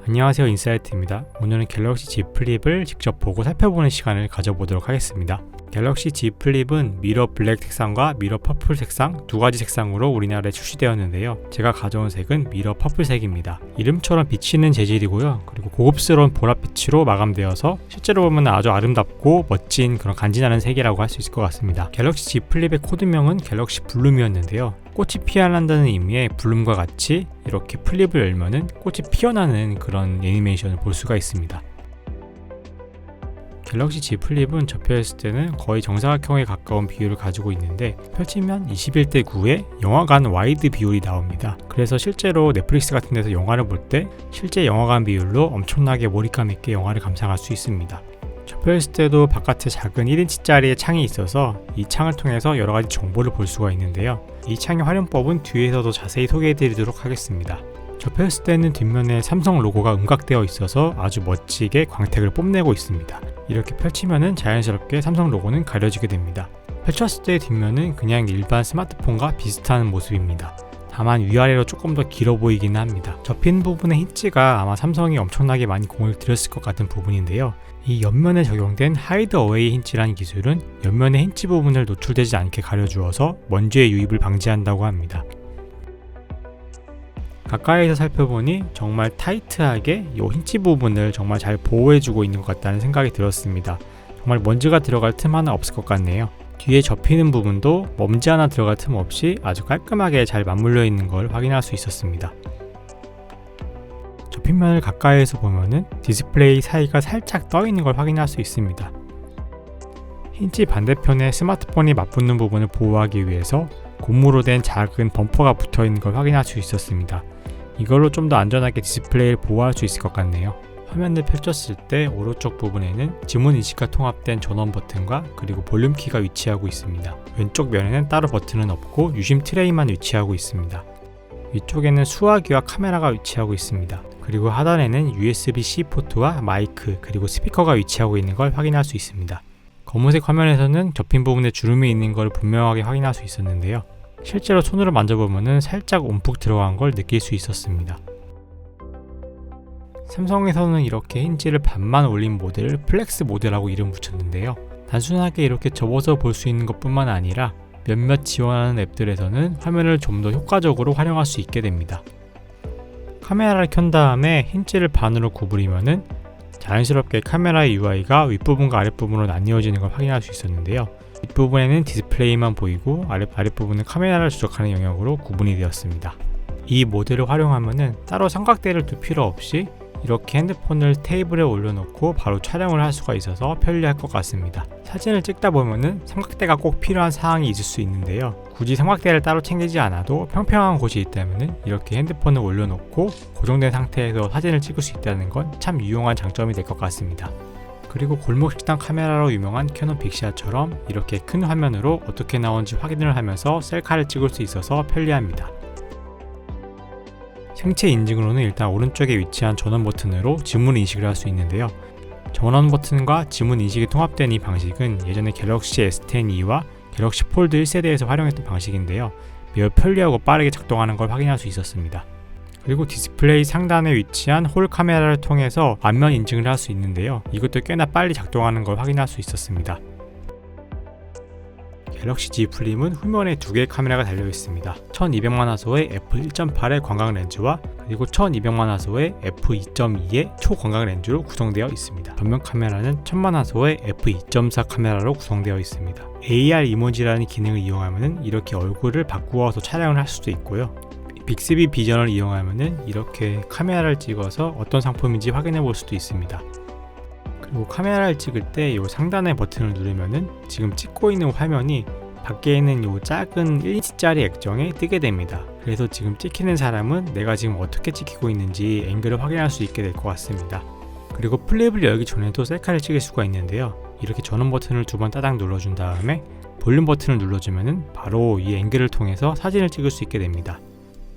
안녕하세요, 인사이트입니다. 오늘은 갤럭시 Z 플립을 직접 보고 살펴보는 시간을 가져보도록 하겠습니다. 갤럭시 Z 플립은 미러 블랙 색상과 미러 퍼플 색상 두 가지 색상으로 우리나라에 출시되었는데요. 제가 가져온 색은 미러 퍼플색입니다. 이름처럼 비치는 재질이고요. 그리고 고급스러운 보랏빛으로 마감되어서 실제로 보면 아주 아름답고 멋진 그런 간지나는 색이라고 할 수 있을 것 같습니다. 갤럭시 Z 플립의 코드명은 갤럭시 블룸이었는데요. 꽃이 피어난다는 의미의 블룸과 같이 이렇게 플립을 열면은 꽃이 피어나는 그런 애니메이션을 볼 수가 있습니다. 갤럭시 Z 플립은 접혀있을 때는 거의 정사각형에 가까운 비율을 가지고 있는데 펼치면 21대 9의 영화관 와이드 비율이 나옵니다. 그래서 실제로 넷플릭스 같은 데서 영화를 볼 때 실제 영화관 비율로 엄청나게 몰입감 있게 영화를 감상할 수 있습니다. 접혀있을 때도 바깥에 작은 1인치짜리의 창이 있어서 이 창을 통해서 여러가지 정보를 볼 수가 있는데요. 이 창의 활용법은 뒤에서도 자세히 소개해드리도록 하겠습니다. 접혀있을 때는 뒷면에 삼성 로고가 음각되어 있어서 아주 멋지게 광택을 뽐내고 있습니다. 이렇게 펼치면은 자연스럽게 삼성 로고는 가려지게 됩니다. 펼쳤을 때 뒷면은 그냥 일반 스마트폰과 비슷한 모습입니다. 다만 위아래로 조금 더 길어 보이기는 합니다. 접힌 부분의 힌지가 아마 삼성이 엄청나게 많이 공을 들였을 것 같은 부분인데요. 이 옆면에 적용된 하이드 어웨이 힌지라는 기술은 옆면의 힌지 부분을 노출되지 않게 가려주어서 먼지의 유입을 방지한다고 합니다. 가까이서 살펴보니 정말 타이트하게 이 힌지 부분을 정말 잘 보호해주고 있는 것 같다는 생각이 들었습니다. 정말 먼지가 들어갈 틈 하나 없을 것 같네요. 뒤에 접히는 부분도 먼지 하나 들어갈 틈 없이 아주 깔끔하게 잘 맞물려 있는 걸 확인할 수 있었습니다. 접힌면을 가까이에서 보면은 디스플레이 사이가 살짝 떠 있는 걸 확인할 수 있습니다. 힌지 반대편에 스마트폰이 맞붙는 부분을 보호하기 위해서 고무로 된 작은 범퍼가 붙어 있는 걸 확인할 수 있었습니다. 이걸로 좀 더 안전하게 디스플레이를 보호할 수 있을 것 같네요. 화면을 펼쳤을 때 오른쪽 부분에는 지문 인식과 통합된 전원 버튼과 그리고 볼륨 키가 위치하고 있습니다. 왼쪽 면에는 따로 버튼은 없고 유심 트레이만 위치하고 있습니다. 위쪽에는 수화기와 카메라가 위치하고 있습니다. 그리고 하단에는 USB-C 포트와 마이크 그리고 스피커가 위치하고 있는 걸 확인할 수 있습니다. 검은색 화면에서는 접힌 부분에 주름이 있는 걸 분명하게 확인할 수 있었는데요. 실제로 손으로 만져보면 살짝 움푹 들어간 걸 느낄 수 있었습니다. 삼성에서는 이렇게 힌지를 반만 올린 모델을 플렉스 모델이라고 이름 붙였는데요. 단순하게 이렇게 접어서 볼 수 있는 것 뿐만 아니라 몇몇 지원하는 앱들에서는 화면을 좀 더 효과적으로 활용할 수 있게 됩니다. 카메라를 켠 다음에 힌지를 반으로 구부리면은 자연스럽게 카메라의 UI가 윗부분과 아랫부분으로 나뉘어지는 걸 확인할 수 있었는데요. 윗부분에는 디스플레이만 보이고 아랫부분은 카메라를 조작하는 영역으로 구분이 되었습니다. 이 모델을 활용하면은 따로 삼각대를 둘 필요 없이 이렇게 핸드폰을 테이블에 올려놓고 바로 촬영을 할 수가 있어서 편리할 것 같습니다. 사진을 찍다 보면은 삼각대가 꼭 필요한 상황이 있을 수 있는데요. 굳이 삼각대를 따로 챙기지 않아도 평평한 곳이 있다면은 이렇게 핸드폰을 올려놓고 고정된 상태에서 사진을 찍을 수 있다는 건 참 유용한 장점이 될 것 같습니다. 그리고 골목 식당 카메라로 유명한 캐논 빅시아처럼 이렇게 큰 화면으로 어떻게 나오는지 확인을 하면서 셀카를 찍을 수 있어서 편리합니다. 생체 인증으로는 일단 오른쪽에 위치한 전원 버튼으로 지문 인식을 할 수 있는데요. 전원 버튼과 지문 인식이 통합된 이 방식은 예전에 갤럭시 S10e와 갤럭시 폴드 1세대에서 활용했던 방식인데요. 매우 편리하고 빠르게 작동하는 걸 확인할 수 있었습니다. 그리고 디스플레이 상단에 위치한 홀 카메라를 통해서 안면 인증을 할 수 있는데요. 이것도 꽤나 빨리 작동하는 걸 확인할 수 있었습니다. 갤럭시 Z 플립은 후면에 두 개의 카메라가 달려 있습니다. 1200만 화소의 f1.8의 광각 렌즈와 그리고 1200만 화소의 f2.2의 초광각 렌즈로 구성되어 있습니다. 전면 카메라는 1000만 화소의 f2.4 카메라로 구성되어 있습니다. AR 이모지라는 기능을 이용하면 이렇게 얼굴을 바꾸어서 촬영을 할 수도 있고요. 빅스비 비전을 이용하면 이렇게 카메라를 찍어서 어떤 상품인지 확인해 볼 수도 있습니다. 그리고 카메라를 찍을 때 이 상단의 버튼을 누르면은 지금 찍고 있는 화면이 밖에 있는 이 작은 1인치짜리 액정에 뜨게 됩니다. 그래서 지금 찍히는 사람은 내가 지금 어떻게 찍히고 있는지 앵글을 확인할 수 있게 될 것 같습니다. 그리고 플립을 열기 전에도 셀카를 찍을 수가 있는데요. 이렇게 전원 버튼을 두 번 따닥 눌러준 다음에 볼륨 버튼을 눌러주면은 바로 이 앵글을 통해서 사진을 찍을 수 있게 됩니다.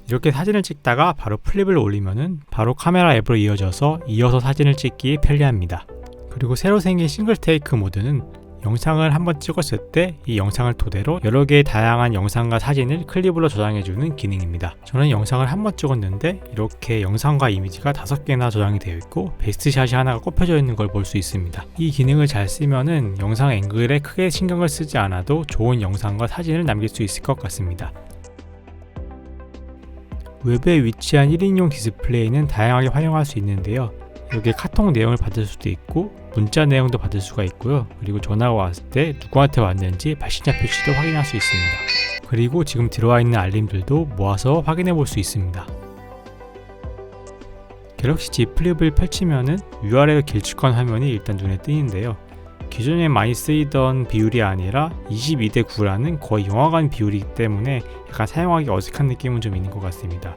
이렇게 사진을 찍다가 바로 플립을 올리면은 바로 카메라 앱으로 이어서 사진을 찍기에 편리합니다. 그리고 새로 생긴 싱글 테이크 모드는 영상을 한번 찍었을 때 이 영상을 토대로 여러 개의 다양한 영상과 사진을 클립으로 저장해주는 기능입니다. 저는 영상을 한번 찍었는데 이렇게 영상과 이미지가 5개나 저장이 되어 있고 베스트샷이 하나가 꼽혀져 있는 걸 볼 수 있습니다. 이 기능을 잘 쓰면은 영상 앵글에 크게 신경을 쓰지 않아도 좋은 영상과 사진을 남길 수 있을 것 같습니다. 웹에 위치한 1인용 디스플레이는 다양하게 활용할 수 있는데요. 여기에 카톡 내용을 받을 수도 있고 문자 내용도 받을 수가 있고요. 그리고 전화가 왔을 때 누구한테 왔는지 발신자 표시도 확인할 수 있습니다. 그리고 지금 들어와 있는 알림들도 모아서 확인해 볼 수 있습니다. 갤럭시 Z 플립을 펼치면은 URL 길쭉한 화면이 일단 눈에 띄는데요. 기존에 많이 쓰이던 비율이 아니라 22대 9라는 거의 영화관 비율이기 때문에 약간 사용하기 어색한 느낌은 좀 있는 것 같습니다.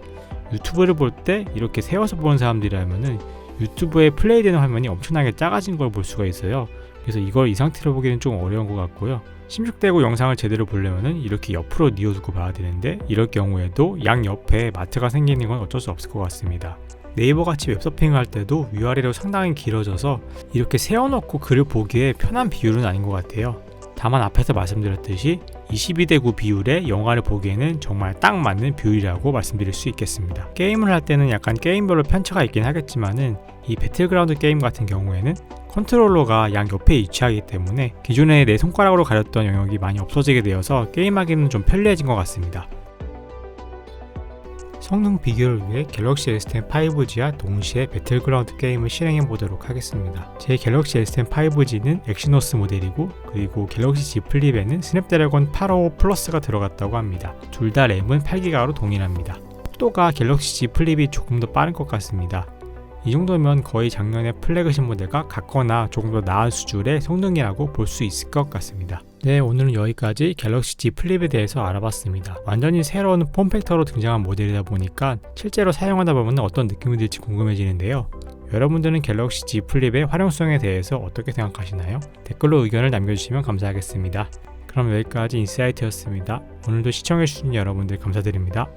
유튜브를 볼 때 이렇게 세워서 보는 사람들이라면은 유튜브에 플레이되는 화면이 엄청나게 작아진 걸 볼 수가 있어요. 그래서 이걸 이 상태로 보기는 좀 어려운 것 같고요. 심축되고 영상을 제대로 보려면은 이렇게 옆으로 뉘어두고 봐야 되는데 이럴 경우에도 양 옆에 마트가 생기는 건 어쩔 수 없을 것 같습니다. 네이버 같이 웹서핑을 할 때도 URL이 상당히 길어져서 이렇게 세워놓고 글을 보기에 편한 비율은 아닌 것 같아요. 다만 앞에서 말씀드렸듯이 22대 9 비율의 영화를 보기에는 정말 딱 맞는 비율이라고 말씀드릴 수 있겠습니다. 게임을 할 때는 약간 게임별로 편차가 있긴 하겠지만은 이 배틀그라운드 게임 같은 경우에는 컨트롤러가 양 옆에 위치하기 때문에 기존에 내 손가락으로 가렸던 영역이 많이 없어지게 되어서 게임하기는 좀 편리해진 것 같습니다. 성능 비교를 위해 갤럭시 S10 5G와 동시에 배틀그라운드 게임을 실행해 보도록 하겠습니다. 제 갤럭시 S10 5G는 엑시노스 모델이고 그리고 갤럭시 Z 플립에는 스냅드래곤 855 플러스가 들어갔다고 합니다. 둘 다 램은 8기가로 동일합니다. 속도가 갤럭시 Z 플립이 조금 더 빠른 것 같습니다. 이 정도면 거의 작년에 플래그십 모델과 같거나 조금 더 나은 수준의 성능이라고 볼 수 있을 것 같습니다. 네, 오늘은 여기까지 갤럭시 Z 플립에 대해서 알아봤습니다. 완전히 새로운 폼팩터로 등장한 모델이다 보니까 실제로 사용하다 보면 어떤 느낌이 들지 궁금해지는데요. 여러분들은 갤럭시 Z 플립의 활용성에 대해서 어떻게 생각하시나요? 댓글로 의견을 남겨주시면 감사하겠습니다. 그럼 여기까지 인사이트였습니다. 오늘도 시청해주신 여러분들 감사드립니다.